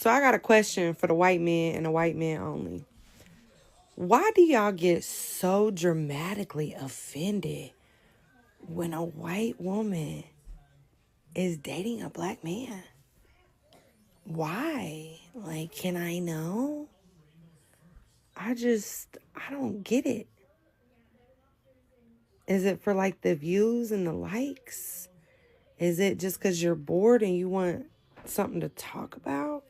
So I got a question for the white men and the white men only. Why do y'all get so dramatically offended when a white woman is dating a black man? Why? Like, can I know? I don't get it. Is it for like the views and the likes? Is it just because you're bored and you want something to talk about?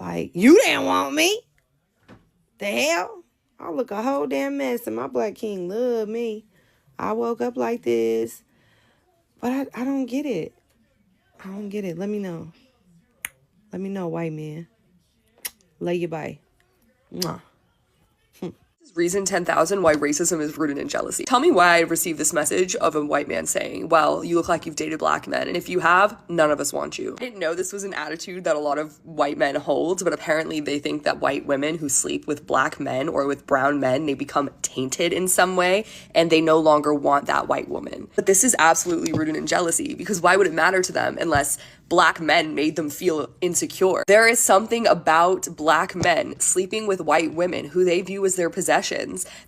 Like, you didn't want me. The hell? I look a whole damn mess and my black king love me. I woke up like this. But I don't get it. I don't get it. Let me know. Let me know, white man. Lay you by. Mwah. Reason 10,000 why racism is rooted in jealousy. Tell me why I received this message of a white man saying, well, you look like you've dated black men, and if you have, none of us want you. I didn't know this was an attitude that a lot of white men hold, but apparently they think that white women who sleep with black men or with brown men, they become tainted in some way, and they no longer want that white woman. But this is absolutely rooted in jealousy, because why would it matter to them unless black men made them feel insecure? There is something about black men sleeping with white women who they view as their possessions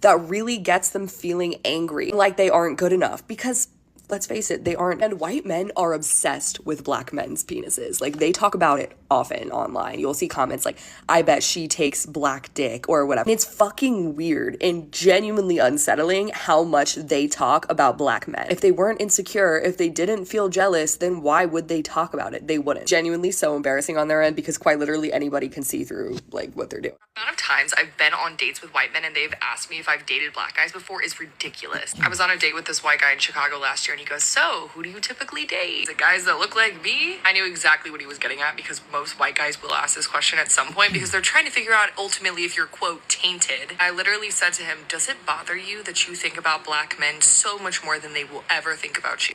that really gets them feeling angry, like they aren't good enough, because let's face it, they aren't. And white men are obsessed with black men's penises. Like, they talk about it often online. You'll see comments like, I bet she takes black dick or whatever. And it's fucking weird and genuinely unsettling how much they talk about black men. If they weren't insecure, if they didn't feel jealous, then why would they talk about it? They wouldn't. Genuinely so embarrassing on their end, because quite literally anybody can see through like what they're doing. The amount of times I've been on dates with white men and they've asked me if I've dated black guys before is ridiculous. I was on a date with this white guy in Chicago last year and he goes, so who do you typically date? The guys that look like me? I knew exactly what he was getting at, because most white guys will ask this question at some point because they're trying to figure out ultimately if you're, quote, tainted. I literally said to him, does it bother you that you think about black men so much more than they will ever think about you?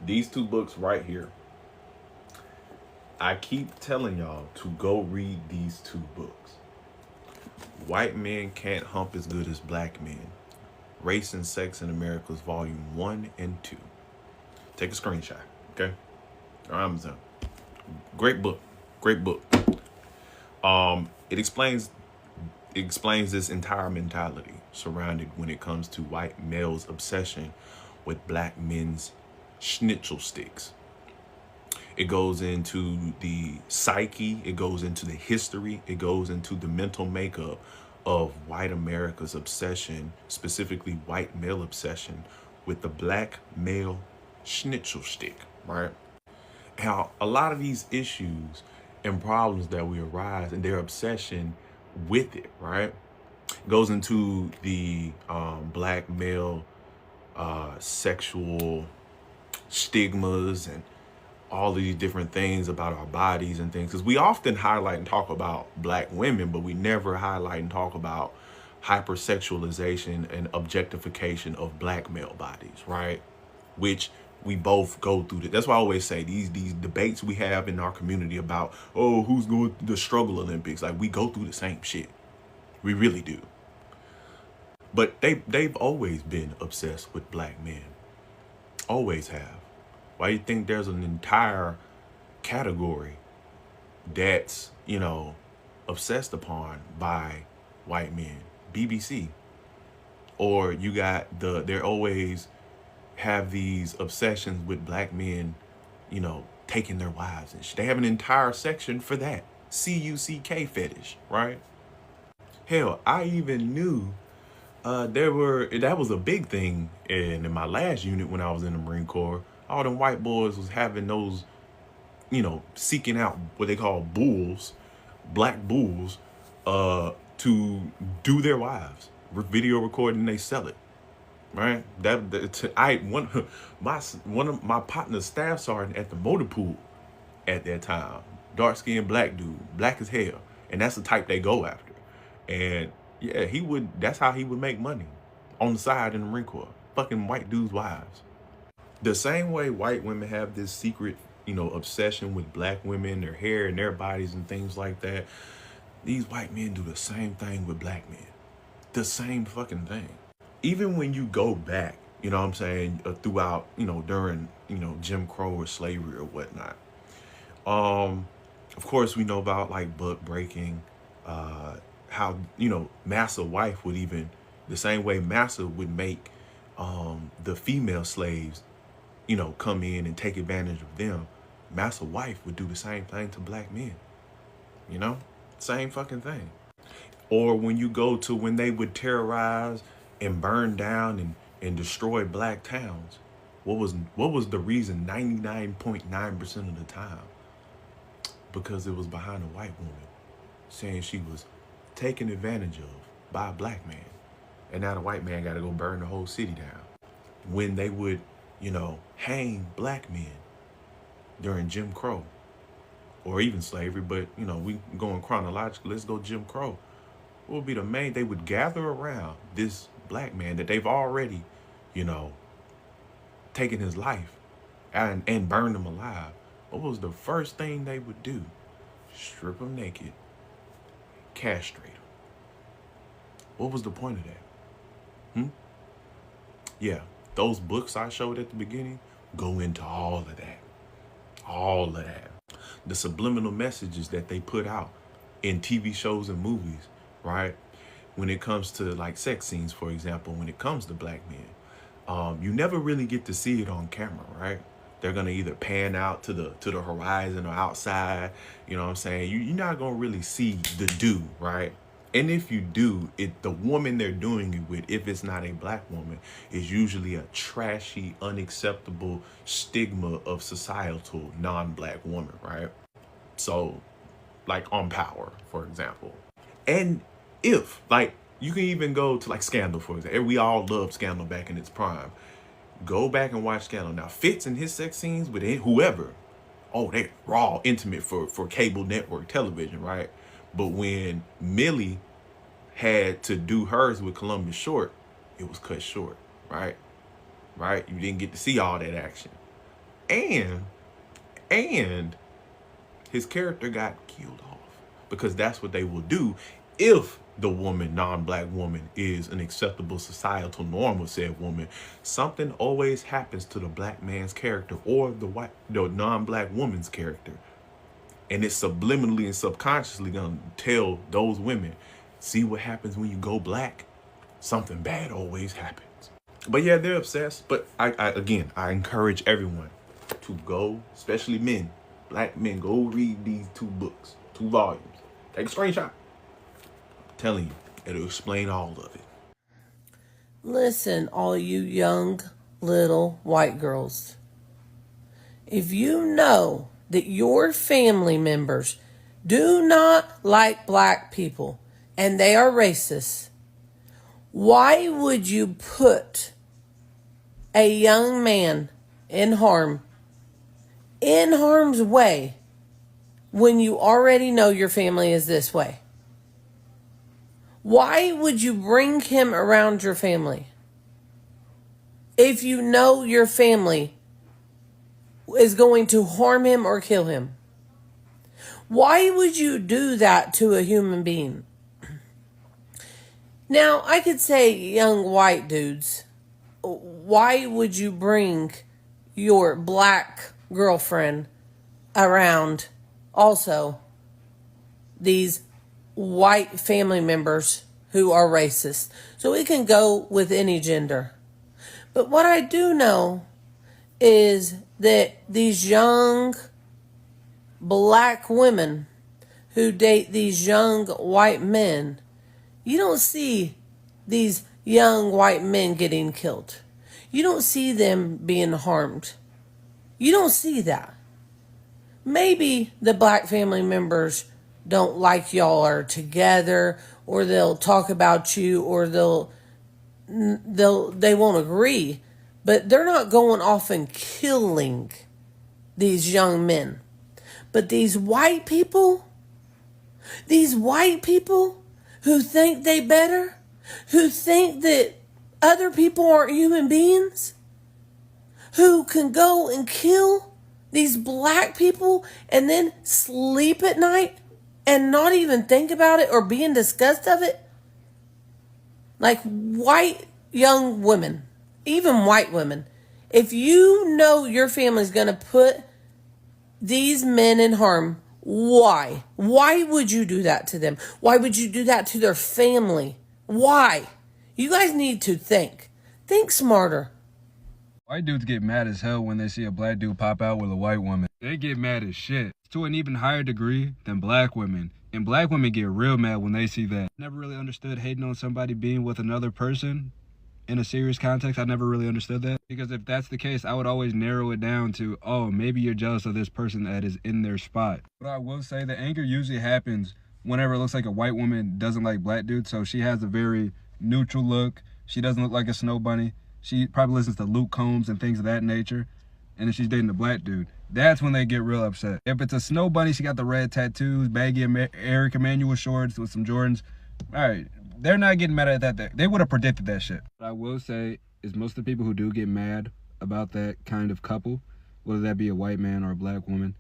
These two books right here. I keep telling y'all to go read these two books. White Men Can't Hump as Good as Black Men. Race and Sex in America's Volume 1 and 2. Take a screenshot, okay? Or Amazon. Great book. Great book. It explains this entire mentality surrounded when it comes to white males' obsession with black men's schnitzel sticks. It goes into the psyche, it goes into the history, it goes into the mental makeup of white America's obsession, specifically white male obsession with the black male schnitzel stick, right? How a lot of these issues and problems that we arise and their obsession with it, right, goes into the black male sexual stigmas and all these different things about our bodies and things, because we often highlight and talk about black women, but we never highlight and talk about hypersexualization and objectification of black male bodies, right? Which we both go through. That's why I always say these debates we have in our community about, oh, who's going to the struggle Olympics, like, we go through the same shit. We really do. But they've always been obsessed with black men. Always have. Why do you think there's an entire category that's, obsessed upon by white men? BBC. Or you got they're always have these obsessions with black men, taking their wives and shit. They have an entire section for that. CUCK fetish, right? Hell, I even knew that was a big thing in my last unit when I was in the Marine Corps. All them white boys was having those, seeking out what they call bulls, black bulls, to do their wives. Video recording, they sell it, right? One of my partner's staff sergeant at the motor pool at that time, dark skinned black dude, black as hell, and that's the type they go after. And yeah, that's how he would make money on the side in the Marine Corps, fucking white dudes' wives. The same way white women have this secret, obsession with black women, their hair and their bodies and things like that, these white men do the same thing with black men. The same fucking thing. Even when you go back you know what I'm saying, throughout, during, Jim Crow or slavery or whatnot. Of course, we know about like book breaking, how, Massa wife would even, the same way Massa would make the female slaves, come in and take advantage of them. Massa wife would do the same thing to black men, same fucking thing. Or when you go to when they would terrorize and burn down and destroy black towns, what was the reason 99.9% of the time? Because it was behind a white woman saying she was taken advantage of by a black man. And now the white man got to go burn the whole city down. When they would, hang black men during Jim Crow or even slavery, but, we going chronologically, let's go Jim Crow. What would be the main? They would gather around this black man that they've already, taken his life and burned him alive. What was the first thing they would do? Strip him naked, castrate him. What was the point of that? Yeah, those books I showed at the beginning go into all of that. All of that. The subliminal messages that they put out in TV shows and movies, right? When it comes to like sex scenes, for example, when it comes to black men, you never really get to see it on camera, right? They're gonna either pan out to the horizon or outside. You know what I'm saying? You're not gonna really see the do, right? And if you do, the woman they're doing it with, if it's not a black woman, is usually a trashy, unacceptable stigma of societal non-black woman, right? So, like on Power, for example. And if, like, you can even go to like Scandal, for example. We all loved Scandal back in its prime. Go back and watch Scandal. Now, Fitz and his sex scenes with whoever, they're raw, intimate for cable network television, right? But when Millie had to do hers with Columbus Short, it was cut short, right? Right? You didn't get to see all that action. And his character got killed off because that's what they will do if the woman, non-black woman, is an acceptable societal norm of said woman. Something always happens to the black man's character or the non-black woman's character. And it's subliminally and subconsciously gonna tell those women, see what happens when you go black? Something bad always happens. But yeah, they're obsessed. But I encourage everyone to go, especially men, black men, go read these 2 books, 2 volumes. Take a screenshot. I'm telling you, it'll explain all of it. Listen, all you young little white girls. If you know that your family members do not like black people and they are racist, why would you put a young man in harm's way when you already know your family is this way? Why would you bring him around your family if you know your family is going to harm him or kill him? Why would you do that to a human being? Now, I could say, young white dudes, why would you bring your black girlfriend around also these white family members who are racist? So it can go with any gender. But what I do know is that these young black women who date these young white men, you don't see these young white men getting killed. You don't see them being harmed. You don't see that. Maybe the black family members don't like y'all are together, or they'll talk about you, or they won't agree, but they're not going off and killing these young men. But these white people who think they better, who think that other people aren't human beings, who can go and kill these black people and then sleep at night and not even think about it or be in disgust of it. Like white young women even white women, if you know your family's going to put these men in harm, why? Why would you do that to them? Why would you do that to their family? Why? You guys need to think. Think smarter. White dudes get mad as hell when they see a black dude pop out with a white woman. They get mad as shit, to an even higher degree than black women. And black women get real mad when they see that. Never really understood hating on somebody being with another person in a serious context. I never really understood that. Because if that's the case, I would always narrow it down to, oh, maybe you're jealous of this person that is in their spot. But I will say the anger usually happens whenever it looks like a white woman doesn't like black dudes. So she has a very neutral look. She doesn't look like a snow bunny. She probably listens to Luke Combs and things of that nature. And then she's dating a black dude. That's when they get real upset. If it's a snow bunny, she got the red tattoos, baggy Eric Emanuel shorts with some Jordans. All right, they're not getting mad at that. They would have predicted that shit. What I will say is most of the people who do get mad about that kind of couple, whether that be a white man or a black woman,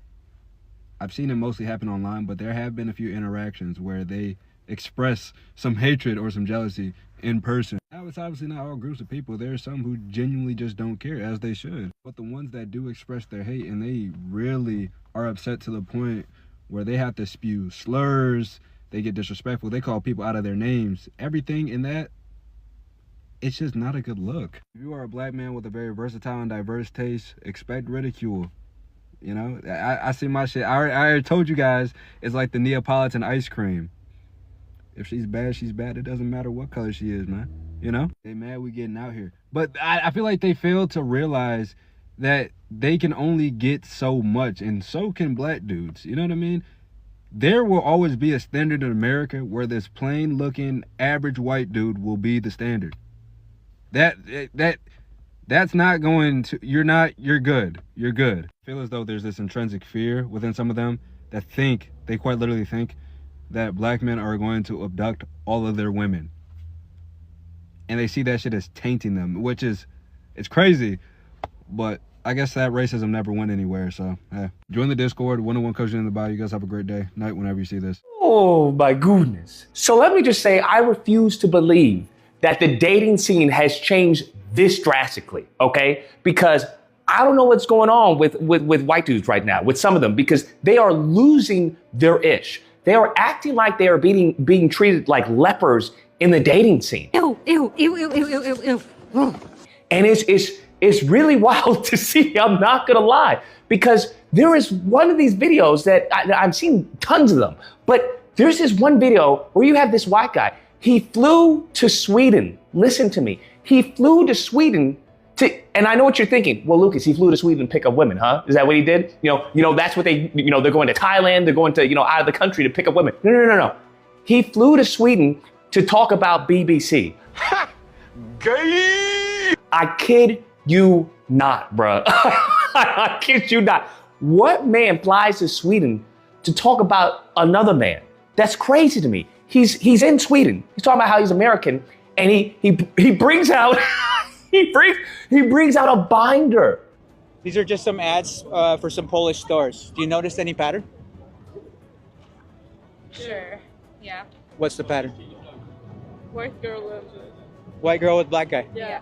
I've seen it mostly happen online, but there have been a few interactions where they express some hatred or some jealousy in person. Now, it's obviously not all groups of people. There are some who genuinely just don't care, as they should. But the ones that do express their hate, and they really are upset to the point where they have to spew slurs, they get disrespectful, they call people out of their names, everything in that, it's just not a good look. If you are a black man with a very versatile and diverse taste, expect ridicule. You know, I see my shit. I already told you guys, it's like the Neapolitan ice cream. If she's bad, she's bad. It doesn't matter what color she is, man. You know? They mad we getting out here. But I feel like they fail to realize that they can only get so much, and so can black dudes. You know what I mean? There will always be a standard in America where this plain-looking, average white dude will be the standard. That's not going to... You're good. You're good. I feel as though there's this intrinsic fear within some of them that they quite literally think that black men are going to abduct all of their women. And they see that shit as tainting them, which is, it's crazy, but I guess that racism never went anywhere, so, yeah. Join the Discord, one-on-one coaching in the body. You guys have a great day, night, whenever you see this. Oh, my goodness. So let me just say, I refuse to believe that the dating scene has changed this drastically, okay? Because I don't know what's going on with white dudes right now, with some of them, because they are losing their ish. They are acting like they are being treated like lepers in the dating scene. Ew, ew, ew, ew, ew, ew, ew, ew. And it's really wild to see, I'm not gonna lie, because there is one of these videos that I've seen tons of them, but there's this one video where you have this white guy. He flew to Sweden. Listen to me. He flew to Sweden and I know what you're thinking. Well, Lucas, he flew to Sweden to pick up women, huh? Is that what he did? You know, that's what they're going to Thailand. They're going to, out of the country to pick up women. No. He flew to Sweden to talk about BBC. Ha! Gay! I kid you not, bruh. I kid you not. What man flies to Sweden to talk about another man? That's crazy to me. He's in Sweden. He's talking about how he's American, and he brings out he brings out a binder. These are just some ads for some Polish stores. Do you notice any pattern? Sure. Yeah. What's the pattern? White girl loves it. White girl with black guy. Yeah.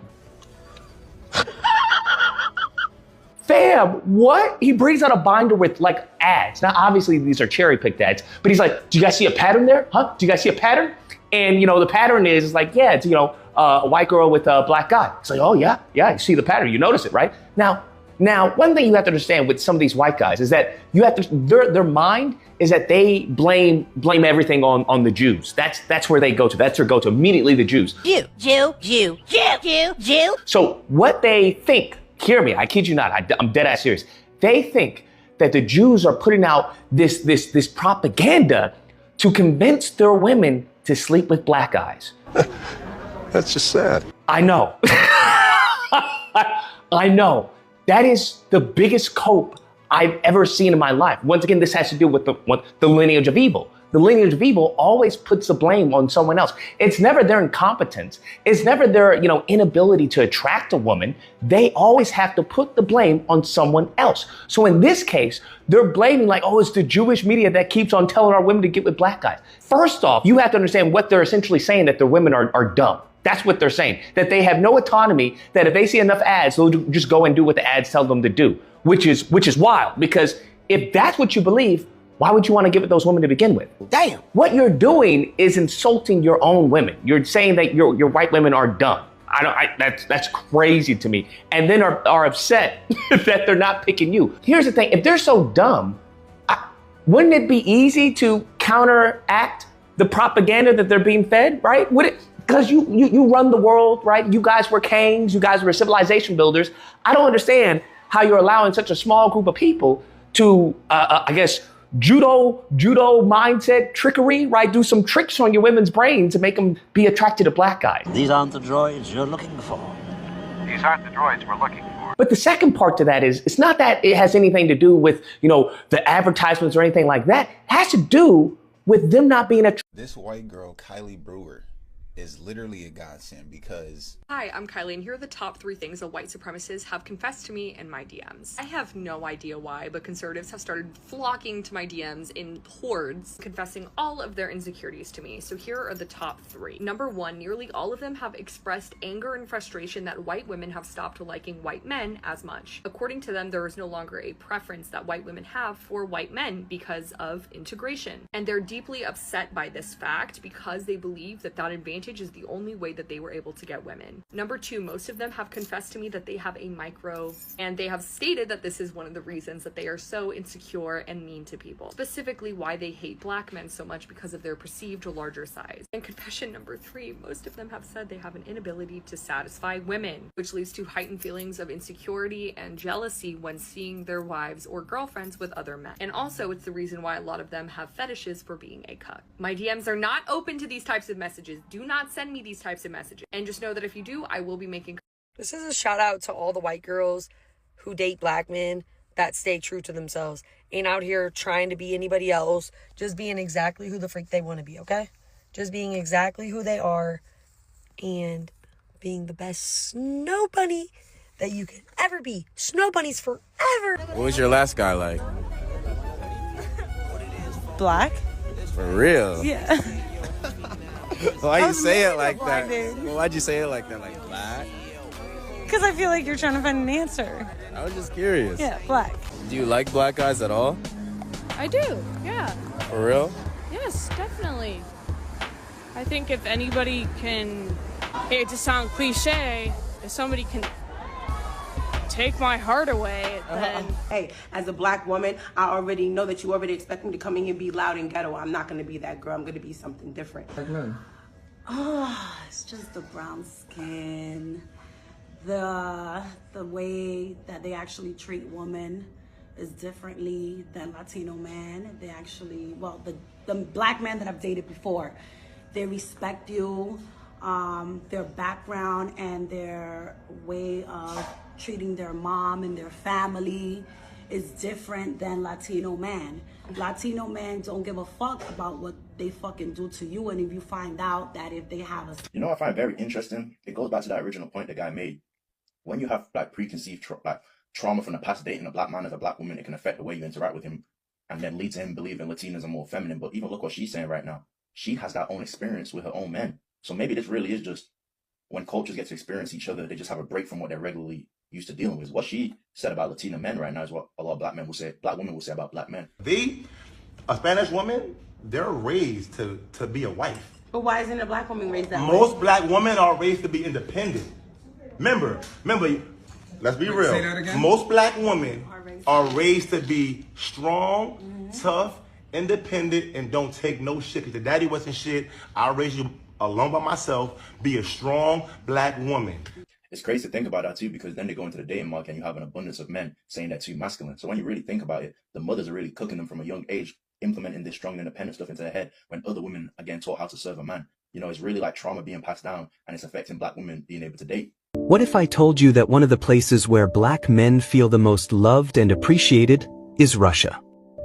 Fam, what? He brings out a binder with like ads. Now, obviously these are cherry picked ads, but he's like, do you guys see a pattern there? Huh? Do you guys see a pattern? And the pattern is like, yeah, it's, a white girl with a black guy. It's like, oh yeah, you see the pattern, you notice it, right? Now, one thing you have to understand with some of these white guys is that you have to, their mind is that they blame everything on the Jews. That's where they go to. That's their go to, immediately the Jews. Jew. So what they think, hear me, I kid you not, I'm dead ass serious. They think that the Jews are putting out this propaganda to convince their women to sleep with black guys. That's just sad. I know. I know. That is the biggest cope I've ever seen in my life. Once again, this has to do with the lineage of evil. The lineage of evil always puts the blame on someone else. It's never their incompetence. It's never their, inability to attract a woman. They always have to put the blame on someone else. So in this case, they're blaming like, oh, it's the Jewish media that keeps on telling our women to get with black guys. First off, you have to understand what they're essentially saying, that their women are dumb. That's what they're saying. That they have no autonomy, that if they see enough ads, they'll just go and do what the ads tell them to do, which is wild. Because if that's what you believe, why would you want to give it those women to begin with? Damn. What you're doing is insulting your own women. You're saying that your white women are dumb. That's crazy to me. And then are upset that they're not picking you. Here's the thing, if they're so dumb, wouldn't it be easy to counteract the propaganda that they're being fed, right? Because you run the world, right? You guys were kings, you guys were civilization builders. I don't understand how you're allowing such a small group of people to, I guess, judo mindset trickery, right? Do some tricks on your women's brains to make them be attracted to black guys. These aren't the droids you're looking for. These aren't the droids we're looking for. But the second part to that is, it's not that it has anything to do with, the advertisements or anything like that. It has to do with them not being This white girl, Kylie Brewer, is literally a godsend because... Hi, I'm Kylie, and here are the top 3 things a white supremacist have confessed to me in my DMs. I have no idea why, but conservatives have started flocking to my DMs in hordes, confessing all of their insecurities to me. So here are the top 3. Number 1, nearly all of them have expressed anger and frustration that white women have stopped liking white men as much. According to them, there is no longer a preference that white women have for white men because of integration. And they're deeply upset by this fact because they believe that advantage is the only way that they were able to get women. Number 2, most of them have confessed to me that they have a micro, and they have stated that this is one of the reasons that they are so insecure and mean to people. Specifically, why they hate black men so much because of their perceived larger size. And confession number 3, most of them have said they have an inability to satisfy women, which leads to heightened feelings of insecurity and jealousy when seeing their wives or girlfriends with other men. And also, it's the reason why a lot of them have fetishes for being a cuck. My DMs are not open to these types of messages. Do not send me these types of messages. And just know that if you do, I will be making... This is a shout out to all the white girls who date black men that stay true to themselves. Ain't out here trying to be anybody else. Just being exactly who the freak they want to be, okay? Just being exactly who they are and being the best snow bunny that you can ever be. Snow bunnies forever. What was your last guy like? Black. For real? Yeah. Why'd you say it like that? Well, why'd you say it like that? Like black? Because I feel like you're trying to find an answer. I was just curious. Yeah, black. Do you like black guys at all? I do, yeah. For real? Yes, definitely. I think if anybody can, hate to sound cliche, if somebody can take my heart away, then... Hey, as a black woman, I already know that you already expect me to come in here and be loud and ghetto. I'm not going to be that girl. I'm going to be something different. Oh, it's just the brown skin, the way that they actually treat women is differently than Latino men. They actually, well, the black men that I've dated before, they respect you, their background and their way of treating their mom and their family is different than Latino men. Latino men don't give a fuck about what they fucking do to you, and if you find out that if they have a... You know what I find very interesting? It goes back to that original point the guy made. When you have like preconceived trauma from the past dating a black man as a black woman, it can affect the way you interact with him and then lead to him believing Latinas are more feminine. But even look what she's saying right now. She has that own experience with her own men. So maybe this really is just when cultures get to experience each other, they just have a break from what they're regularly used to dealing with. What she said about Latina men right now is what a lot of black women will say about black men. A Spanish woman, they're raised to be a wife. But why isn't a black woman raised that way? Most black women are raised to be independent. Remember, let's be real. Say that again? Most black women are raised to be strong, tough, independent, and don't take no shit. Because the daddy wasn't shit. I raised you alone by myself. Be a strong black woman. It's crazy to think about that too, because then they go into the dating market and you have an abundance of men saying that too masculine. So when you really think about it, the mothers are really cooking them from a young age, implementing this strong independent stuff into their head when other women are getting taught how to serve a man. You know, it's really like trauma being passed down, and it's affecting black women being able to date. What if I told you that one of the places where black men feel the most loved and appreciated is Russia?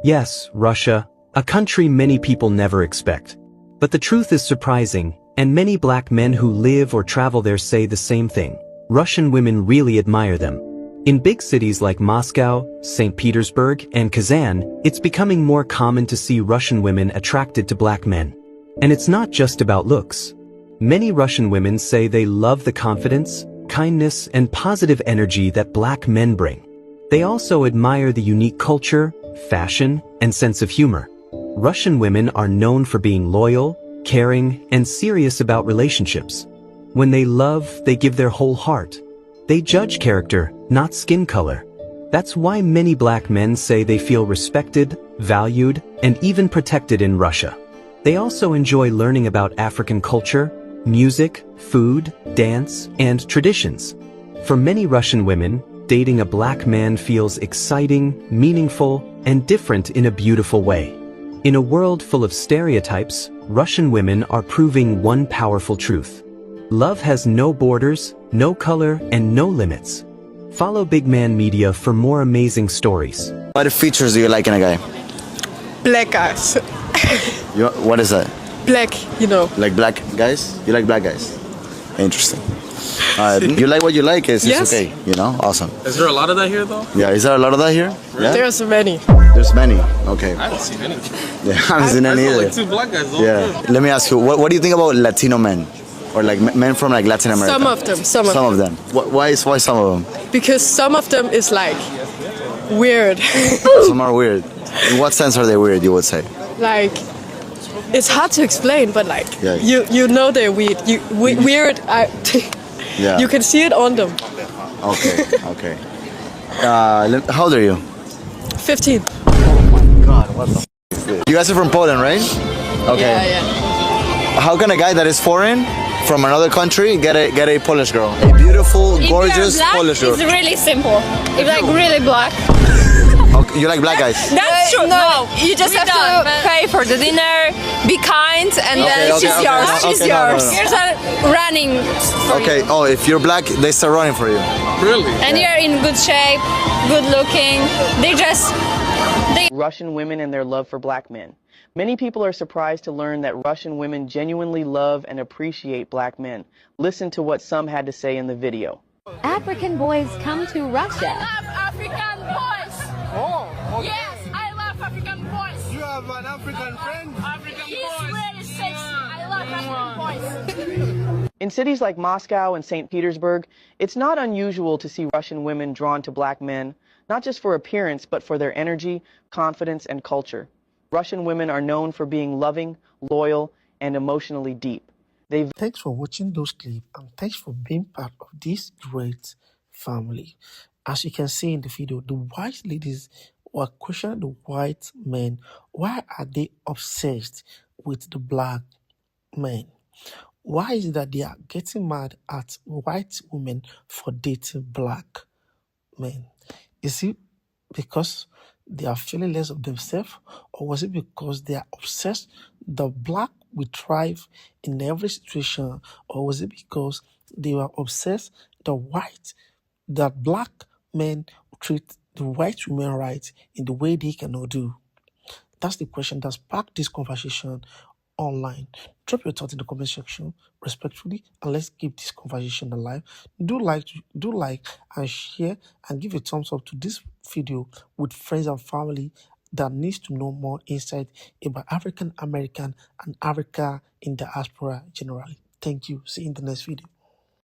Yes, Russia, a country many people never expect. But the truth is surprising, and many black men who live or travel there say the same thing. Russian women really admire them. In big cities like Moscow, St. Petersburg, and Kazan, it's becoming more common to see Russian women attracted to black men. And it's not just about looks. Many Russian women say they love the confidence, kindness, and positive energy that black men bring. They also admire the unique culture, fashion, and sense of humor. Russian women are known for being loyal, caring, and serious about relationships. When they love, they give their whole heart. They judge character, not skin color. That's why many black men say they feel respected, valued, and even protected in Russia. They also enjoy learning about African culture, music, food, dance, and traditions. For many Russian women, dating a black man feels exciting, meaningful, and different in a beautiful way. In a world full of stereotypes, Russian women are proving one powerful truth. Love has no borders, no color, and no limits. Follow Big Man Media for more amazing stories. What features do you like in a guy? Black guys. What is that? Black, you know. Like black guys? You like black guys? Interesting. You like what you like, it's okay, you know? Awesome. Is there a lot of that here, though? Yeah, is there a lot of that here? Yeah? There's many. There's many, okay. I haven't seen any. Yeah, I haven't seen any either. Like 2 black guys, though. Yeah. Let me ask you, what do you think about Latino men? Or like men from like Latin America? Some of them. Some of them. Why some of them? Because some of them is like weird. Some are weird. In what sense are they weird, you would say? Like, it's hard to explain, but like, yeah. you know they're weird. Weird, yeah. You can see it on them. Okay, okay. How old are you? 15. Oh my god, what the f is this? You guys are from Poland, right? Okay. Yeah, yeah. How can a guy that is foreign from another country get a Polish girl? A beautiful, gorgeous Polish girl. It's really simple. It's like really black. Okay, you like black guys? That's true. No, you just have to pay for the dinner, be kind, and then she's yours. She's yours. Here's a running for okay, you. oh, if you're black, they start running for you. Really? And you're in good shape, good looking. Russian women and their love for black men. Many people are surprised to learn that Russian women genuinely love and appreciate black men. Listen to what some had to say in the video. African boys come to Russia. I love African boys. Oh, okay. Yes, I love African boys. You have an African friend? He's really sexy. I love African boys. In cities like Moscow and St. Petersburg, it's not unusual to see Russian women drawn to black men, not just for appearance, but for their energy, confidence, and culture. Russian women are known for being loving, loyal, and emotionally deep. Thanks for watching those clips, and thanks for being part of this great family. As you can see in the video, the white ladies were questioning the white men. Why are they obsessed with the black men? Why is it that they are getting mad at white women for dating black men? Is it because they are feeling less of themselves, or was it because they are obsessed the black will thrive in every situation, or was it because they were obsessed that black men treat the white women right in the way they cannot do? That's the question that sparked this conversation online. Drop your thoughts in the comment section respectfully, and let's keep this conversation alive. Do like and share, and give a thumbs up to this video with friends and family that needs to know more insight about African American and Africa in diaspora generally. Thank you. See you in the next video.